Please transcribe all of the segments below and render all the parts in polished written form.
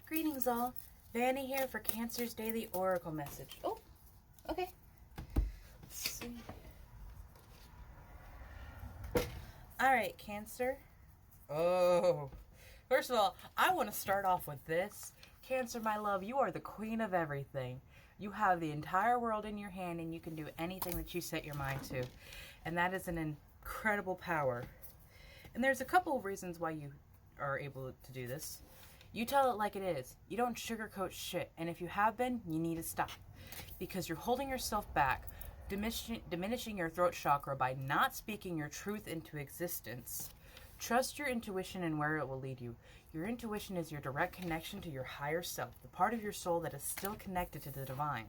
Greetings all. Vanny here for Cancer's Daily Oracle Message. Oh, okay. Let's see. Alright, Cancer. Oh. First of all, I want to start off with this. Cancer, my love, you are the queen of everything. You have the entire world in your hand and you can do anything that you set your mind to. And that is an incredible power. And there's a couple of reasons why you are able to do this. You tell it like it is. You don't sugarcoat shit. And if you have been, you need to stop. Because you're holding yourself back, diminishing your throat chakra by not speaking your truth into existence. Trust your intuition and where it will lead you. Your intuition is your direct connection to your higher self, the part of your soul that is still connected to the divine.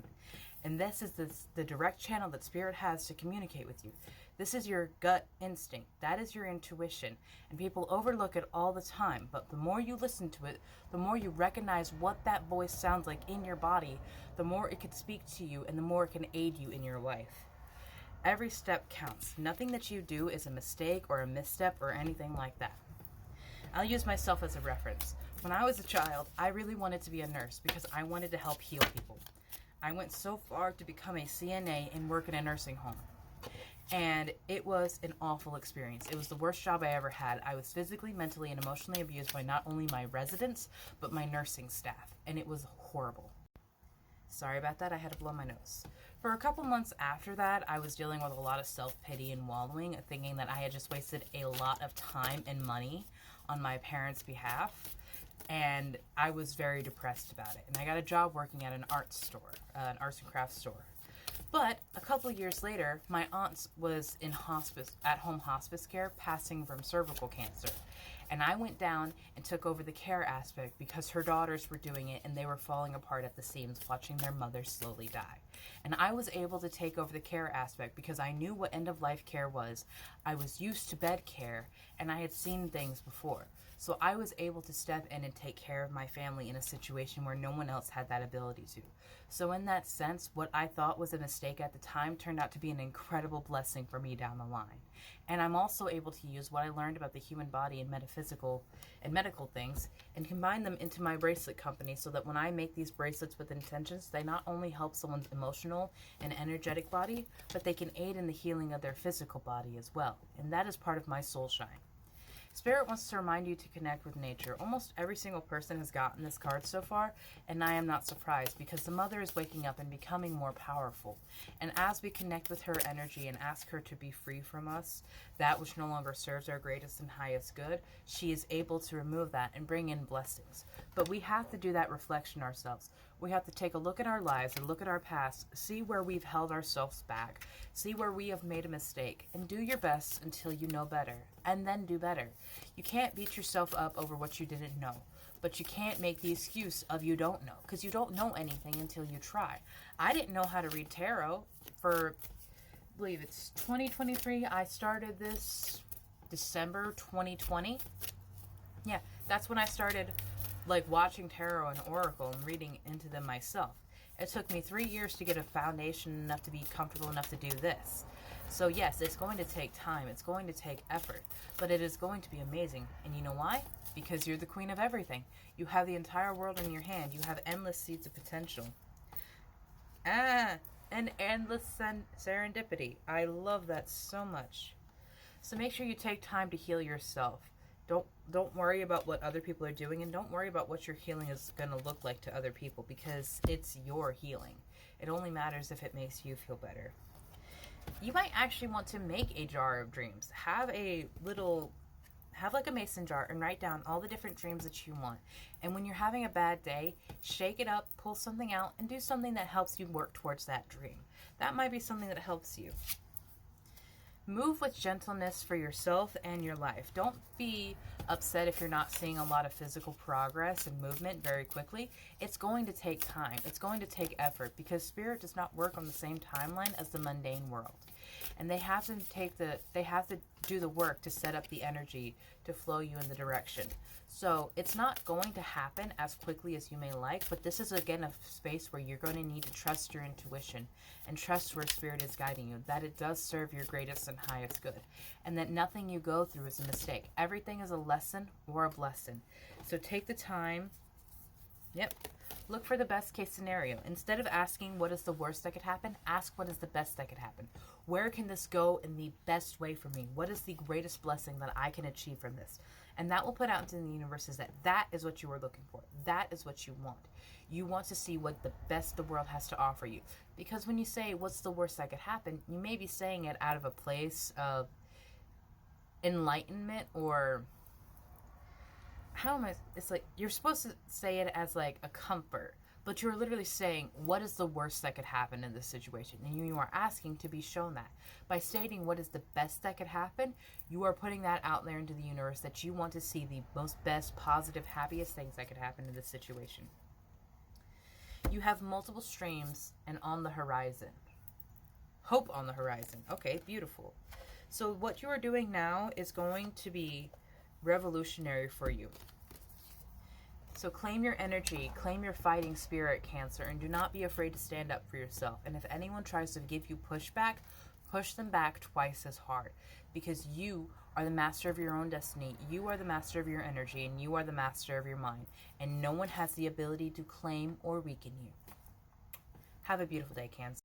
And this is the direct channel that Spirit has to communicate with you. This is your gut instinct. That is your intuition. And people overlook it all the time. But the more you listen to it, the more you recognize what that voice sounds like in your body, the more it can speak to you and the more it can aid you in your life. Every step counts. Nothing that you do is a mistake or a misstep or anything like that. I'll use myself as a reference. When I was a child, I really wanted to be a nurse because I wanted to help heal people. I went so far to become a CNA and work in a nursing home. And it was an awful experience. It was the worst job I ever had. I was physically, mentally, and emotionally abused by not only my residents, but my nursing staff. And it was horrible. Sorry about that, I had to blow my nose. For a couple months after that, I was dealing with a lot of self-pity and wallowing, thinking that I had just wasted a lot of time and money on my parents' behalf. And I was very depressed about it. And I got a job working at an art store, an arts and crafts store. But a couple of years later, my aunt was in hospice, at-home hospice care, passing from cervical cancer. And I went down and took over the care aspect because her daughters were doing it and they were falling apart at the seams, watching their mother slowly die. And I was able to take over the care aspect because I knew what end-of-life care was. I was used to bed care and I had seen things before. So I was able to step in and take care of my family in a situation where no one else had that ability to. So in that sense, what I thought was a mistake at the time turned out to be an incredible blessing for me down the line. And I'm also able to use what I learned about the human body and metaphysical and medical things and combine them into my bracelet company so that when I make these bracelets with intentions, they not only help someone's emotional and energetic body, but they can aid in the healing of their physical body as well. And that is part of my soul shine. Spirit wants to remind you to connect with nature. Almost every single person has gotten this card so far, and I am not surprised because the mother is waking up and becoming more powerful. And as we connect with her energy and ask her to be free from us, that which no longer serves our greatest and highest good, she is able to remove that and bring in blessings. But we have to do that reflection ourselves. We have to take a look at our lives and look at our past, see where we've held ourselves back, see where we have made a mistake, and do your best until you know better, and then do better. You can't beat yourself up over what you didn't know, but you can't make the excuse of you don't know, because you don't know anything until you try. I didn't know how to read tarot for, I believe it's 2023. I started this December 2020. Yeah, that's when I started watching tarot and oracle and reading into them myself. It took me 3 years to get a foundation enough to be comfortable enough to do this. So yes, it's going to take time. It's going to take effort. But it is going to be amazing. And you know why? Because you're the queen of everything. You have the entire world in your hand. You have endless seeds of potential. And endless serendipity. I love that so much. So make sure you take time to heal yourself. Don't worry about what other people are doing, and don't worry about what your healing is going to look like to other people, because it's your healing. It only matters if it makes you feel better. You might actually want to make a jar of dreams. Have like a mason jar and write down all the different dreams that you want. And when you're having a bad day, shake it up, pull something out, and do something that helps you work towards that dream. That might be something that helps you. Move with gentleness for yourself and your life. Don't be upset if you're not seeing a lot of physical progress and movement very quickly. It's going to take time. It's going to take effort because spirit does not work on the same timeline as the mundane world. And they have to do the work to set up the energy to flow you in the direction. So it's not going to happen as quickly as you may like, but this is again a space where you're going to need to trust your intuition and trust where spirit is guiding you, that it does serve your greatest and highest good, and that nothing you go through is a mistake. Everything is a lesson or a blessing. So take the time Yep. Look for the best case scenario. Instead of asking what is the worst that could happen, ask what is the best that could happen. Where can this go in the best way for me? What is the greatest blessing that I can achieve from this? And that will put out into the universe is that is what you are looking for. That is what you want. You want to see what the best the world has to offer you. Because when you say, what's the worst that could happen, you may be saying it out of a place of enlightenment, or it's like you're supposed to say it as like a comfort, but you're literally saying what is the worst that could happen in this situation, and you are asking to be shown that. By stating what is the best that could happen, you are putting that out there into the universe, that you want to see the most best, positive, happiest things that could happen in this situation. You have multiple streams and on the horizon. Hope on the horizon. Okay, beautiful. So what you are doing now is going to be revolutionary for you. So claim your energy, claim your fighting spirit, Cancer, and do not be afraid to stand up for yourself. And if anyone tries to give you pushback, push them back twice as hard, because you are the master of your own destiny. You are the master of your energy, and you are the master of your mind. And no one has the ability to claim or weaken you. Have a beautiful day, Cancer.